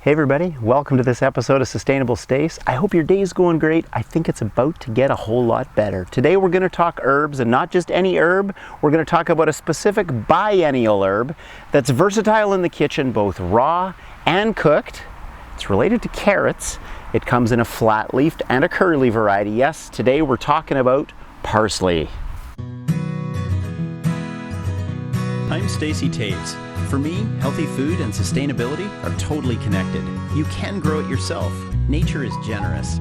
Hey everybody, welcome to this episode of Sustainable Stace. I hope your day is going great. I think it's about to get a whole lot better. Today we're going to talk herbs, and not just any herb. We're going to talk about a specific biennial herb that's versatile in the kitchen, both raw and cooked. It's related to carrots. It comes in a flat-leafed and a curly variety. Yes, today we're talking about parsley. I'm Stacey Taves. For me, healthy food and sustainability are totally connected. You can grow it yourself. Nature is generous.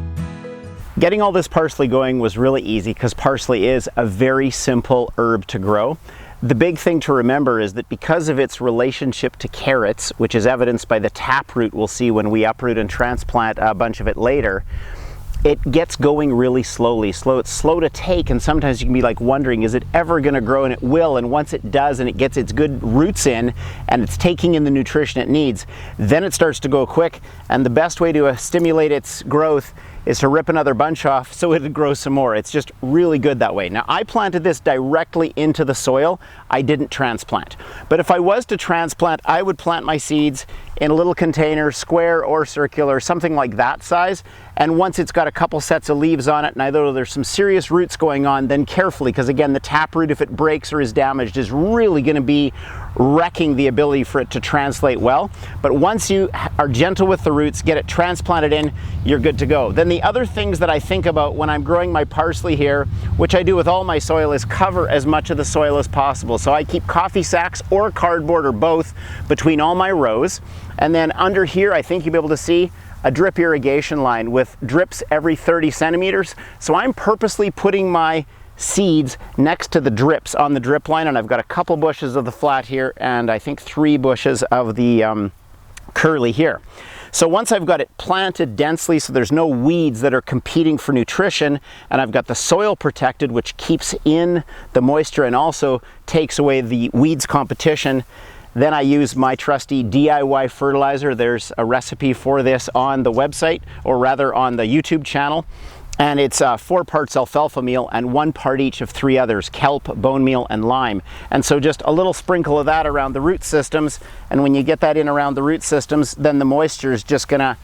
Getting all this parsley going was really easy because parsley is a very simple herb to grow. The big thing to remember is that because of its relationship to carrots, which is evidenced by the taproot we'll see when we uproot and transplant a bunch of it later, it gets going really slowly. It's slow to take, and sometimes you can be like wondering, is it ever going to grow? And it will, and once it does and it gets its good roots in and it's taking in the nutrition it needs, then it starts to go quick. And the best way to stimulate its growth is to rip another bunch off so it grows some more. It's just really good that way. Now, I planted this directly into the soil. I didn't transplant. But if I was to transplant, I would plant my seeds in a little container, square or circular, something like that size. And once it's got a couple sets of leaves on it, and I know there's some serious roots going on, then carefully, because again, the taproot, if it breaks or is damaged, is really going to be wrecking the ability for it to translate well. But once you are gentle with the roots, get it transplanted in, you're good to go. Then the other things that I think about when I'm growing my parsley here, which I do with all my soil, is cover as much of the soil as possible. So I keep coffee sacks or cardboard or both between all my rows. And then under here, I think you'll be able to see a drip irrigation line with drips every 30 centimeters. So I'm purposely putting my seeds next to the drips on the drip line, and I've got a couple bushes of the flat here and I think 3 bushes of the curly here. So once I've got it planted densely so there's no weeds that are competing for nutrition, and I've got the soil protected, which keeps in the moisture and also takes away the weeds competition, then I use my trusty DIY fertilizer. There's a recipe for this on the website, or rather on the YouTube channel. And it's 4 parts alfalfa meal and 1 part each of 3 others: kelp, bone meal, and lime. And so just a little sprinkle of that around the root systems. And when you get that in around the root systems, then the moisture is just gonna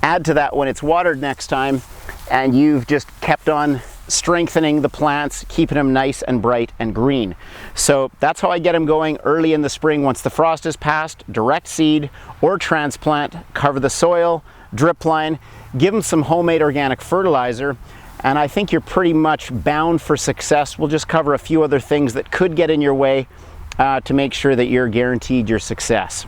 add to that when it's watered next time. And you've just kept on strengthening the plants, keeping them nice and bright and green. So that's how I get them going early in the spring. Once the frost is past, direct seed or transplant, cover the soil, drip line, give them some homemade organic fertilizer, and I think you're pretty much bound for success. We'll just cover a few other things that could get in your way to make sure that you're guaranteed your success.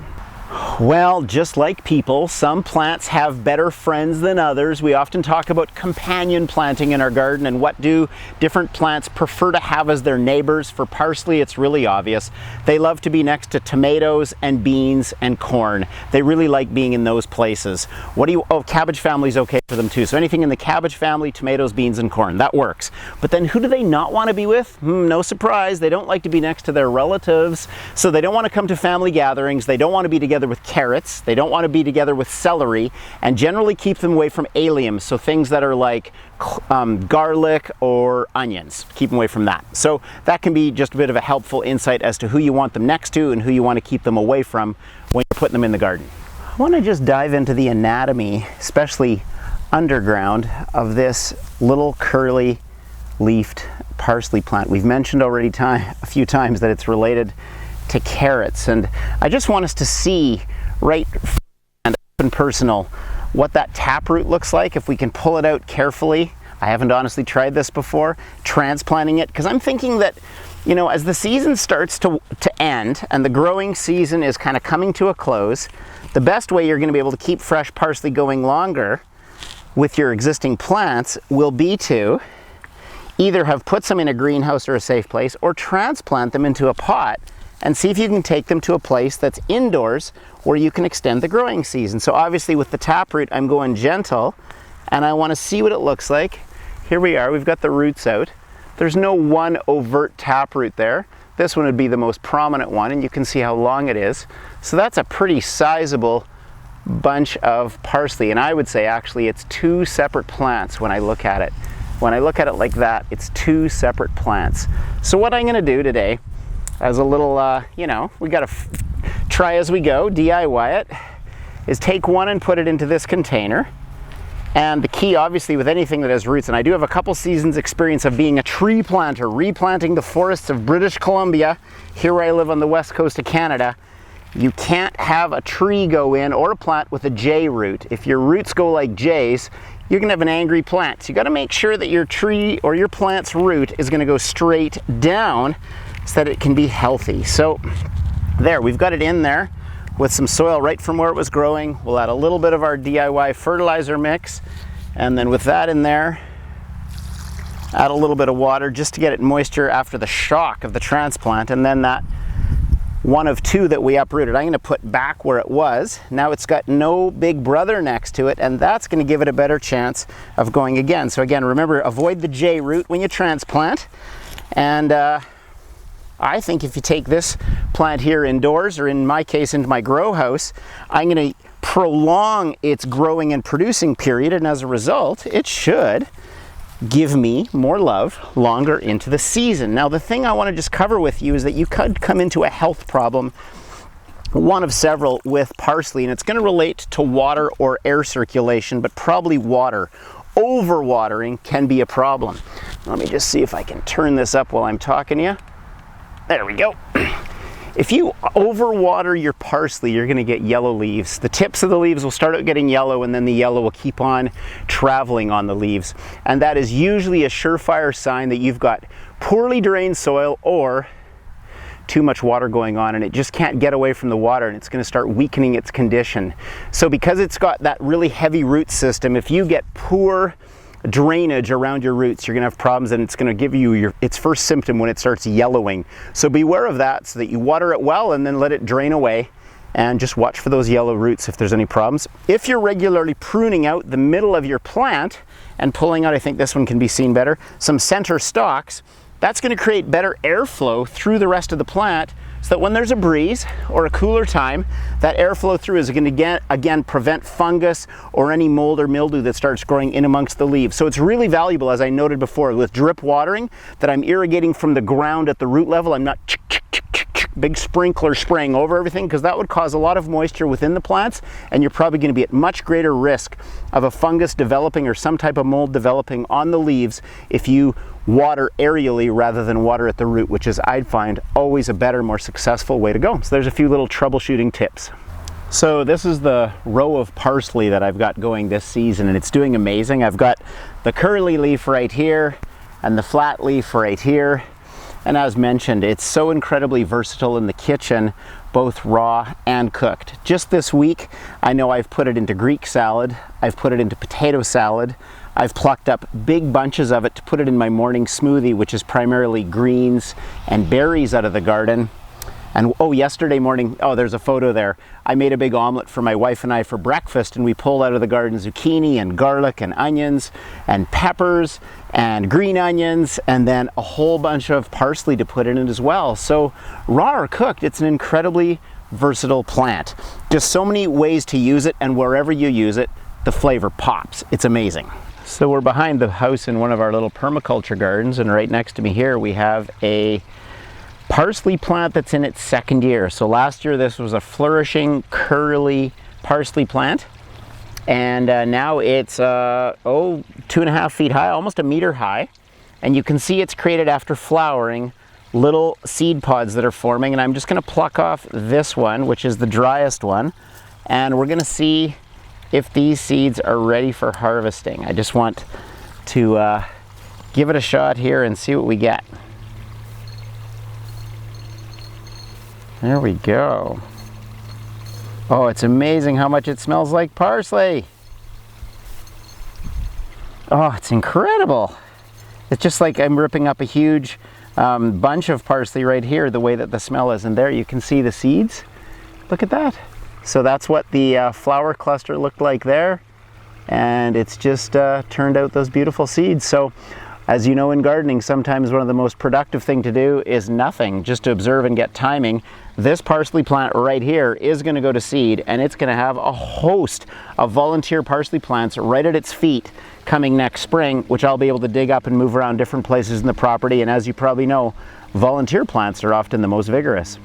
Well, just like people, some plants have better friends than others. We often talk about companion planting in our garden and what do different plants prefer to have as their neighbors. For parsley, it's really obvious. They love to be next to tomatoes and beans and corn. They really like being in those places. Cabbage family's okay for them too. So anything in the cabbage family, tomatoes, beans, and corn, that works. But then who do they not want to be with? No surprise, they don't like to be next to their relatives. So they don't want to come to family gatherings. They don't want to be together with carrots. They don't want to be together with celery, and generally keep them away from alliums, so things that are like garlic or onions. Keep them away from that. So that can be just a bit of a helpful insight as to who you want them next to and who you want to keep them away from when you're putting them in the garden. I want to just dive into the anatomy, especially underground, of this little curly leafed parsley plant. We've mentioned already a few times that it's related to carrots, and I just want us to see right and up and personal what that taproot looks like if we can pull it out carefully. I haven't honestly tried this before, transplanting it, because I'm thinking that, you know, as the season starts to end and the growing season is kind of coming to a close, the best way you're going to be able to keep fresh parsley going longer with your existing plants will be to either have put some in a greenhouse or a safe place, or transplant them into a pot and see if you can take them to a place that's indoors where you can extend the growing season. So obviously with the taproot, I'm going gentle, and I want to see what it looks like. Here we are, we've got the roots out. There's no one overt taproot there. This one would be the most prominent one, and you can see how long it is. So that's a pretty sizable bunch of parsley, and I would say actually it's 2 separate plants when I look at it. When I look at it like that, it's 2 separate plants. So what I'm going to do today, as a little, we got to try as we go, DIY it, is take one and put it into this container. And the key, obviously, with anything that has roots, and I do have a couple seasons experience of being a tree planter, replanting the forests of British Columbia, here where I live on the west coast of Canada. You can't have a tree go in or a plant with a J root. If your roots go like J's, you're gonna have an angry plant. So you gotta make sure that your tree or your plant's root is gonna go straight down so that it can be healthy. So there, we've got it in there with some soil right from where it was growing. We'll add a little bit of our DIY fertilizer mix, and then with that in there, add a little bit of water just to get it moisture after the shock of the transplant, and then that one of two that we uprooted, I'm going to put back where it was. Now it's got no big brother next to it, and that's going to give it a better chance of going again. So again, remember, avoid the J root when you transplant, and I think if you take this plant here indoors, or in my case into my grow house, I'm going to prolong its growing and producing period, and as a result it should give me more love longer into the season. Now the thing I want to just cover with you is that you could come into a health problem, one of several, with parsley, and it's going to relate to water or air circulation, but probably water. Overwatering can be a problem. Let me just see if I can turn this up while I'm talking to you. There we go. If you overwater your parsley, you're going to get yellow leaves. The tips of the leaves will start out getting yellow, and then the yellow will keep on traveling on the leaves. And that is usually a surefire sign that you've got poorly drained soil or too much water going on, and it just can't get away from the water, and it's going to start weakening its condition. So because it's got that really heavy root system, if you get poor drainage around your roots, you're going to have problems, and it's going to give you its first symptom when it starts yellowing. So beware of that, so that you water it well and then let it drain away, and just watch for those yellow roots if there's any problems. If you're regularly pruning out the middle of your plant and pulling out, I think this one can be seen better, some center stalks, that's going to create better airflow through the rest of the plant, so that when there's a breeze or a cooler time, that airflow through is going to again prevent fungus or any mold or mildew that starts growing in amongst the leaves. So it's really valuable, as I noted before, with drip watering, that I'm irrigating from the ground at the root level. I'm not big sprinkler spraying over everything, because that would cause a lot of moisture within the plants, and you're probably going to be at much greater risk of a fungus developing or some type of mold developing on the leaves if you water aerially rather than water at the root, which is, I'd find, always a better, more successful way to go. So there's a few little troubleshooting tips. So this is the row of parsley that I've got going this season, and it's doing amazing. I've got the curly leaf right here and the flat leaf right here. And as mentioned, it's so incredibly versatile in the kitchen, both raw and cooked. Just this week, I know I've put it into Greek salad, I've put it into potato salad, I've plucked up big bunches of it to put it in my morning smoothie, which is primarily greens and berries out of the garden. And oh, yesterday morning, oh, there's a photo there. I made a big omelet for my wife and I for breakfast, and we pulled out of the garden zucchini and garlic and onions and peppers and green onions, and then a whole bunch of parsley to put in it as well. So raw or cooked, it's an incredibly versatile plant. Just so many ways to use it, and wherever you use it, the flavor pops. It's amazing. So we're behind the house in one of our little permaculture gardens, and right next to me here we have a parsley plant that's in its second year. So last year this was a flourishing curly parsley plant, and now it's 2.5 feet high, almost a meter high, and you can see it's created after flowering little seed pods that are forming. And I'm just going to pluck off this one, which is the driest one, and we're going to see if these seeds are ready for harvesting. I just want to give it a shot here and see what we get. There we go. Oh, it's amazing how much it smells like parsley. Oh, it's incredible. It's just like I'm ripping up a huge bunch of parsley right here, the way that the smell is. And there you can see the seeds. Look at that. So that's what the flower cluster looked like there. And it's just turned out those beautiful seeds. So as you know, in gardening, sometimes one of the most productive thing to do is nothing, just to observe and get timing. This parsley plant right here is going to go to seed, and it's going to have a host of volunteer parsley plants right at its feet coming next spring, which I'll be able to dig up and move around different places in the property. And as you probably know, volunteer plants are often the most vigorous.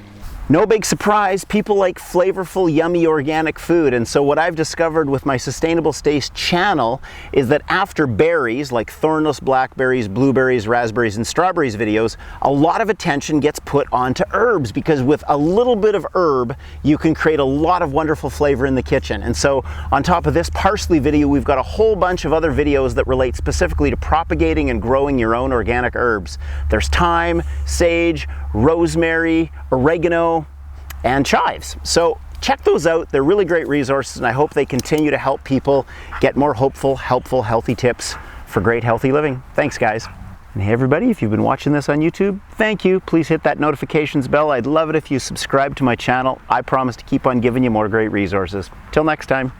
No big surprise, people like flavorful, yummy organic food, and so what I've discovered with my Sustainable Stace channel is that after berries like thornless blackberries, blueberries, raspberries, and strawberries videos, a lot of attention gets put onto herbs, because with a little bit of herb, you can create a lot of wonderful flavor in the kitchen. And so on top of this parsley video, we've got a whole bunch of other videos that relate specifically to propagating and growing your own organic herbs. There's thyme, sage, rosemary, oregano, and chives. So check those out. They're really great resources, and I hope they continue to help people get more hopeful, helpful, healthy tips for great healthy living. Thanks, guys. And hey everybody, if you've been watching this on YouTube, thank you. Please hit that notifications bell. I'd love it if you subscribe to my channel. I promise to keep on giving you more great resources. Till next time.